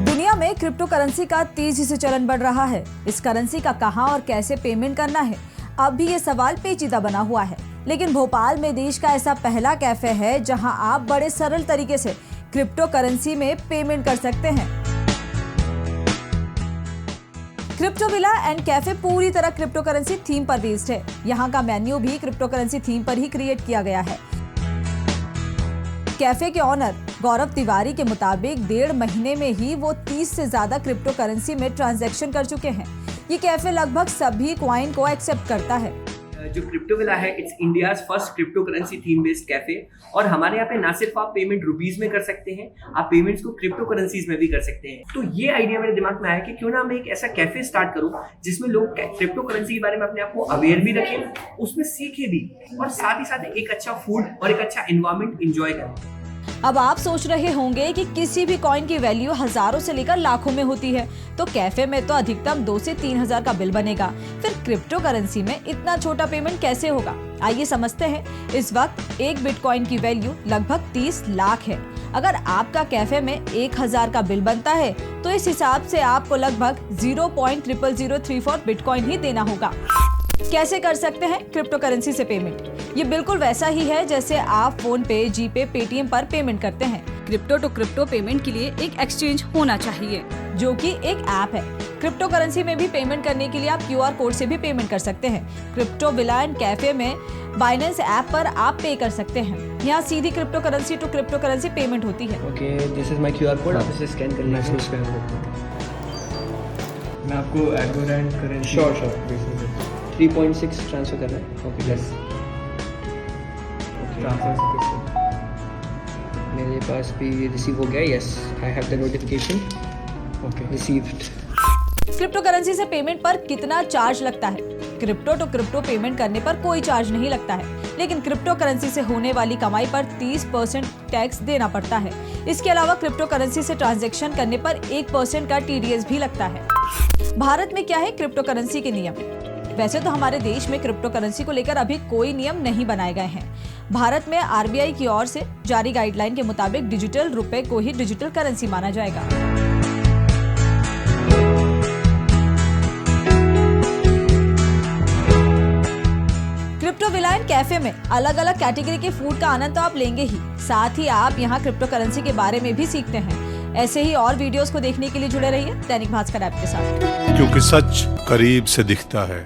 दुनिया में crypto currency का तेजी से चलन बढ़ रहा है। इस करेंसी का कहां और कैसे पेमेंट करना है, अब भी ये सवाल पेचीदा बना हुआ है। लेकिन भोपाल में देश का ऐसा पहला कैफे है जहां आप बड़े सरल तरीके से क्रिप्टो करेंसी में पेमेंट कर सकते हैं। क्रिप्टो विला एंड कैफे पूरी तरह क्रिप्टो करेंसी थीम पर बेस्ड है। यहाँ का मेन्यू भी क्रिप्टो करेंसी थीम पर ही क्रिएट किया गया है। कैफे के ऑनर गौरव तिवारी के मुताबिक 1.5 महीने में ही वो 30 से ज्यादा क्रिप्टो करेंसी में ट्रांजैक्शन कर चुके हैं। ये कैफे लगभग सभी कॉइन को एक्सेप्ट करता है। जो क्रिप्टो विला है, it's India's first crypto currency theme based cafe. और हमारे यहाँ पे ना सिर्फ आप पेमेंट रुपीज में कर सकते हैं, आप पेमेंट्स को क्रिप्टो करेंसीज में भी कर सकते हैं। तो ये आइडिया मेरे दिमाग में आया कि क्यों ना मैं एक ऐसा कैफे स्टार्ट करूं जिसमें लोग क्रिप्टो करेंसी के बारे में अपने आप को अवेयर भी रखें, उसमें सीखे भी, और साथ ही साथ एक अच्छा फूड और एक अच्छा एनवायरनमेंट एंजॉय करें। अब आप सोच रहे होंगे कि किसी भी कॉइन की वैल्यू हजारों से लेकर लाखों में होती है, तो कैफे में तो अधिकतम 2 से 3 हजार का बिल बनेगा। फिर क्रिप्टो करेंसी में इतना छोटा पेमेंट कैसे होगा, आइए समझते हैं। इस वक्त एक बिटकॉइन की वैल्यू लगभग 30 लाख है। अगर आपका कैफे में 1000 का बिल बनता है तो इस हिसाब से आपको लगभग 0.00034 बिटकॉइन ही देना होगा। कैसे कर सकते हैं क्रिप्टो करेंसी से पेमेंट? ये बिल्कुल वैसा ही है जैसे आप फोन पे, जीपे, पेटीएम पर पेमेंट करते हैं। क्रिप्टो टू क्रिप्टो पेमेंट के लिए एक एक्सचेंज होना चाहिए, जो कि एक ऐप है। क्रिप्टो करेंसी में भी पेमेंट करने के लिए आप QR कोड से भी पेमेंट कर सकते हैं। क्रिप्टो विला एंड कैफे में बाइनेंस ऐप पर आप पे कर सकते हैं। यहाँ सीधी crypto currency to crypto currency payment होती है। Okay, this is my QR code, आप इसे स्कैन कर लीजिए। मैं आपको एडोरेंट करेंसी श्योर 3.6 ट्रांसफर करना है। Okay, yes. मेरे पास भी रिसीव हो गया। Yes, I have the notification. Okay, received. Crypto currency से पेमेंट पर कितना चार्ज लगता है? क्रिप्टो टू क्रिप्टो पेमेंट करने पर कोई चार्ज नहीं लगता है, लेकिन क्रिप्टो करेंसी से होने वाली कमाई पर 30% टैक्स देना पड़ता है। इसके अलावा क्रिप्टो करेंसी से ट्रांजैक्शन करने पर 1% का TDS भी लगता है। भारत में क्या है क्रिप्टो करेंसी के नियम? वैसे तो हमारे देश में क्रिप्टो करेंसी को लेकर अभी कोई नियम नहीं बनाए गए हैं। भारत में RBI की ओर से जारी गाइडलाइन के मुताबिक डिजिटल रुपए को ही डिजिटल करेंसी माना जाएगा। क्रिप्टो विला एंड कैफे में अलग अलग कैटेगरी के फूड का आनंद तो आप लेंगे ही, साथ ही आप यहाँ क्रिप्टो करेंसी के बारे में भी सीखते हैं। ऐसे ही और वीडियोस को देखने के लिए जुड़े रहिए दैनिक भास्कर ऐप के साथ, क्योंकि सच करीब से दिखता है।